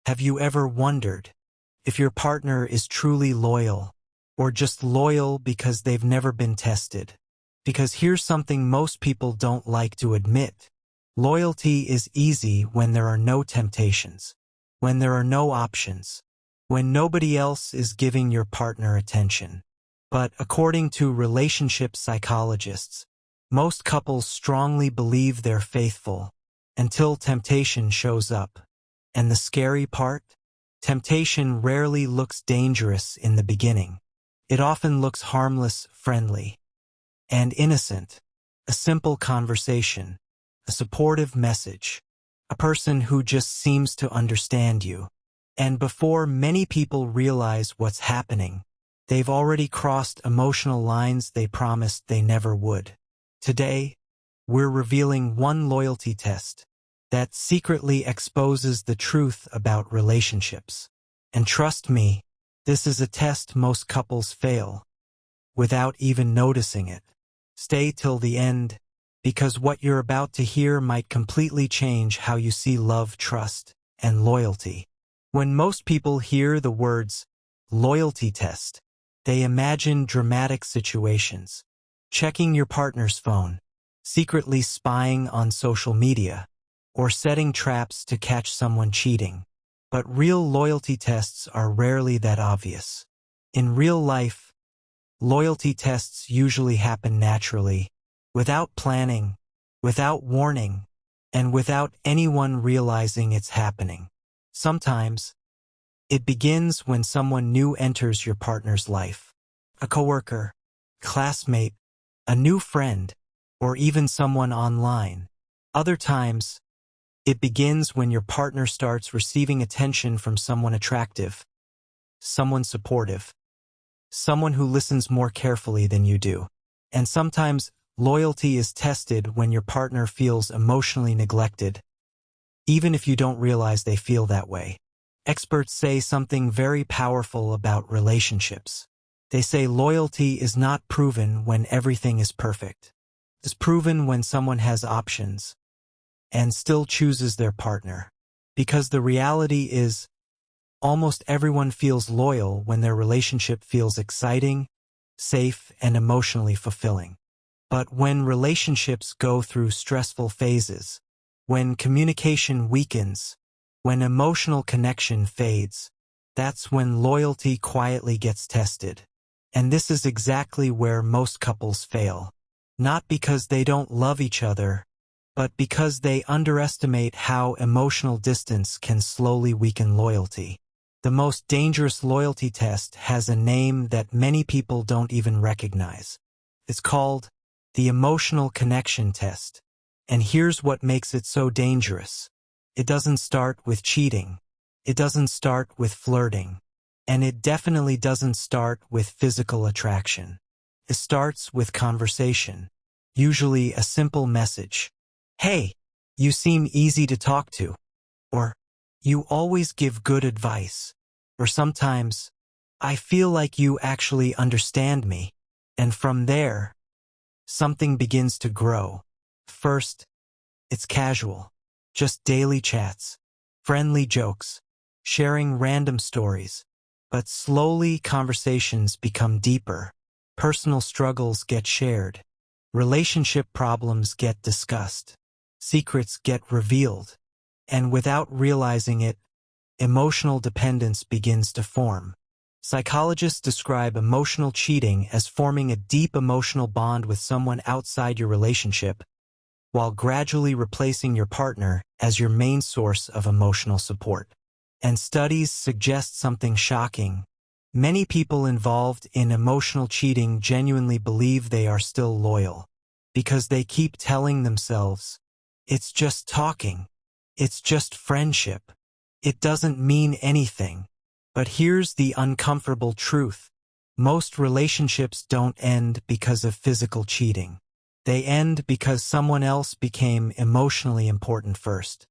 Have you ever wondered if your partner is truly loyal, or just loyal because they've never been tested? Because here's something most people don't like to admit. Loyalty is easy when there are no temptations, when there are no options, when nobody else is giving your partner attention. But according to relationship psychologists, most couples strongly believe they're faithful until temptation shows up. And the scary part? Temptation rarely looks dangerous in the beginning. It often looks harmless, friendly, and innocent. A simple conversation, a supportive message, a person who just seems to understand you. And before many people realize what's happening, they've already crossed emotional lines they promised they never would. Today, we're revealing one loyalty test that secretly exposes the truth about relationships. And trust me, this is a test most couples fail without even noticing it. Stay till the end, because what you're about to hear might completely change how you see love, trust, and loyalty. When most people hear the words loyalty test, they imagine dramatic situations, checking your partner's phone, secretly spying on social media, or setting traps to catch someone cheating. But real loyalty tests are rarely that obvious. In real life, loyalty tests usually happen naturally, without planning, without warning, and without anyone realizing it's happening. Sometimes, it begins when someone new enters your partner's life. A coworker, classmate, a new friend, or even someone online. Other times, it begins when your partner starts receiving attention from someone attractive, someone supportive, someone who listens more carefully than you do. And sometimes, loyalty is tested when your partner feels emotionally neglected, even if you don't realize they feel that way. Experts say something very powerful about relationships. They say loyalty is not proven when everything is perfect. It's proven when someone has options and still chooses their partner. Because the reality is, almost everyone feels loyal when their relationship feels exciting, safe, and emotionally fulfilling. But when relationships go through stressful phases, when communication weakens, when emotional connection fades, that's when loyalty quietly gets tested. And this is exactly where most couples fail. Not because they don't love each other, but because they underestimate how emotional distance can slowly weaken loyalty. The most dangerous loyalty test has a name that many people don't even recognize. It's called the emotional connection test. And here's what makes it so dangerous. It doesn't start with cheating. It doesn't start with flirting. And it definitely doesn't start with physical attraction. It starts with conversation. Usually a simple message. Hey, you seem easy to talk to. Or, you always give good advice. Or sometimes, I feel like you actually understand me. And from there, something begins to grow. First, it's casual. Just daily chats, friendly jokes, sharing random stories. But slowly conversations become deeper. Personal struggles get shared. Relationship problems get discussed. Secrets get revealed. And without realizing it, emotional dependence begins to form. Psychologists describe emotional cheating as forming a deep emotional bond with someone outside your relationship, while gradually replacing your partner as your main source of emotional support. And studies suggest something shocking. Many people involved in emotional cheating genuinely believe they are still loyal, because they keep telling themselves, it's just talking, it's just friendship, it doesn't mean anything. But here's the uncomfortable truth. Most relationships don't end because of physical cheating. They end because someone else became emotionally important first.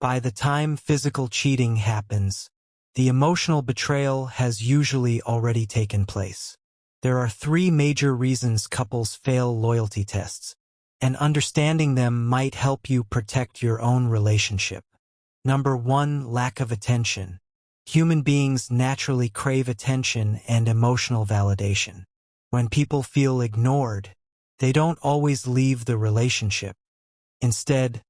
By the time physical cheating happens, the emotional betrayal has usually already taken place. There are 3 major reasons couples fail loyalty tests, and understanding them might help you protect your own relationship. Number 1, lack of attention. Human beings naturally crave attention and emotional validation. When people feel ignored, they don't always leave the relationship. Instead,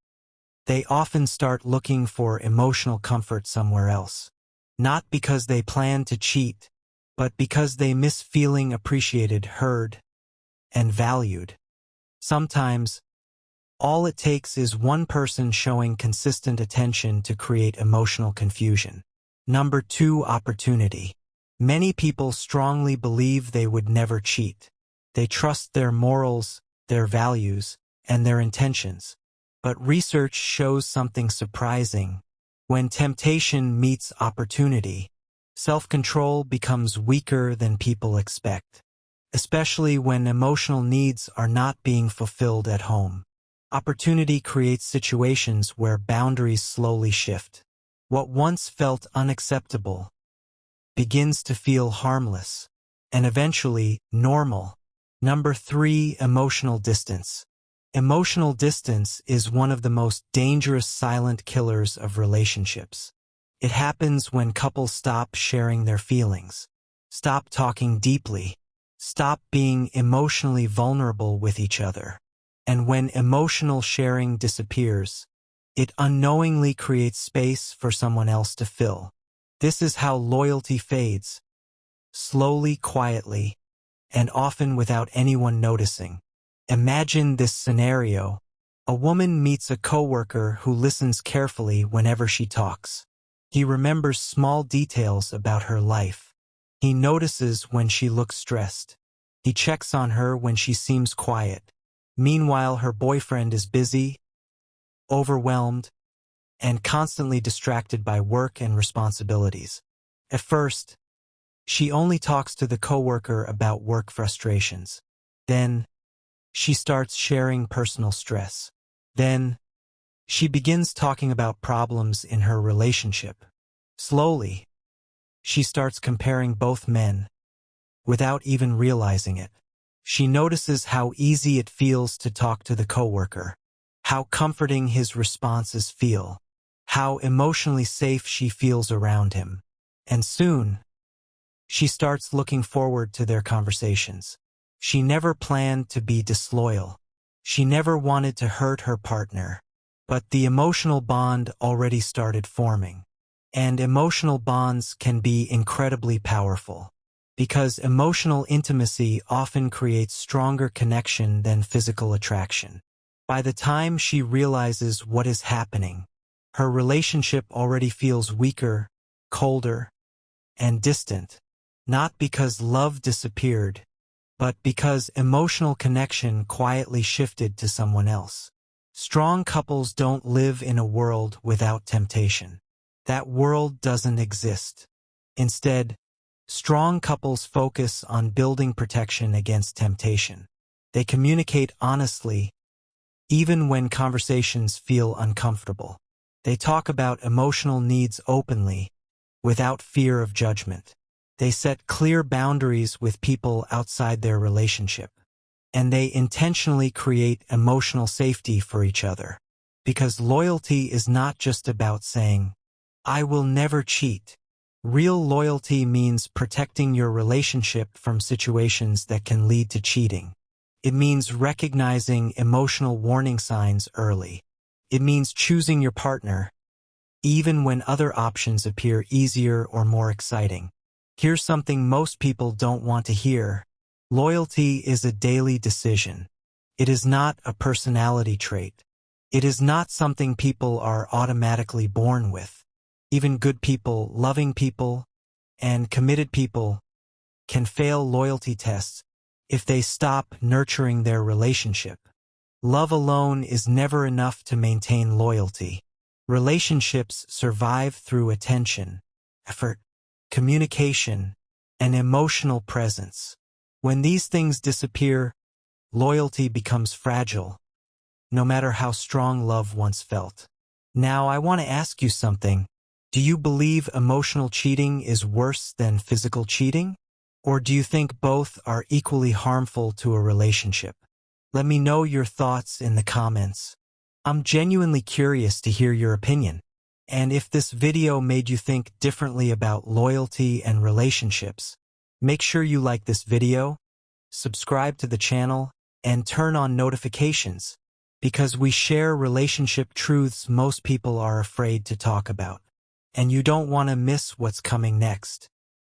they often start looking for emotional comfort somewhere else. Not because they plan to cheat, but because they miss feeling appreciated, heard, and valued. Sometimes, all it takes is one person showing consistent attention to create emotional confusion. Number 2, opportunity. Many people strongly believe they would never cheat. They trust their morals, their values, and their intentions. But research shows something surprising. When temptation meets opportunity, self-control becomes weaker than people expect, especially when emotional needs are not being fulfilled at home. Opportunity creates situations where boundaries slowly shift. What once felt unacceptable begins to feel harmless, and eventually normal. Number 3, emotional distance. Emotional distance is one of the most dangerous silent killers of relationships. It happens when couples stop sharing their feelings, stop talking deeply, stop being emotionally vulnerable with each other. And when emotional sharing disappears, it unknowingly creates space for someone else to fill. This is how loyalty fades, slowly, quietly, and often without anyone noticing. Imagine this scenario. A woman meets a coworker who listens carefully whenever she talks. He remembers small details about her life. He notices when she looks stressed. He checks on her when she seems quiet. Meanwhile, her boyfriend is busy, overwhelmed, and constantly distracted by work and responsibilities. At first, she only talks to the coworker about work frustrations. Then, she starts sharing personal stress. Then, she begins talking about problems in her relationship. Slowly, she starts comparing both men, without even realizing it. She notices how easy it feels to talk to the coworker, how comforting his responses feel, how emotionally safe she feels around him. And soon, she starts looking forward to their conversations. She never planned to be disloyal. She never wanted to hurt her partner. But the emotional bond already started forming. And emotional bonds can be incredibly powerful, because emotional intimacy often creates stronger connection than physical attraction. By the time she realizes what is happening, her relationship already feels weaker, colder, and distant, not because love disappeared, but because emotional connection quietly shifted to someone else. Strong couples don't live in a world without temptation. That world doesn't exist. Instead, strong couples focus on building protection against temptation. They communicate honestly, even when conversations feel uncomfortable. They talk about emotional needs openly, without fear of judgment. They set clear boundaries with people outside their relationship. And they intentionally create emotional safety for each other. Because loyalty is not just about saying, "I will never cheat." Real loyalty means protecting your relationship from situations that can lead to cheating. It means recognizing emotional warning signs early. It means choosing your partner, even when other options appear easier or more exciting. Here's something most people don't want to hear. Loyalty is a daily decision. It is not a personality trait. It is not something people are automatically born with. Even good people, loving people, and committed people can fail loyalty tests if they stop nurturing their relationship. Love alone is never enough to maintain loyalty. Relationships survive through attention, effort, communication, and emotional presence. When these things disappear, loyalty becomes fragile, no matter how strong love once felt. Now, I want to ask you something. Do you believe emotional cheating is worse than physical cheating? Or do you think both are equally harmful to a relationship? Let me know your thoughts in the comments. I'm genuinely curious to hear your opinion. And if this video made you think differently about loyalty and relationships, make sure you like this video, subscribe to the channel, and turn on notifications, because we share relationship truths most people are afraid to talk about. And you don't want to miss what's coming next.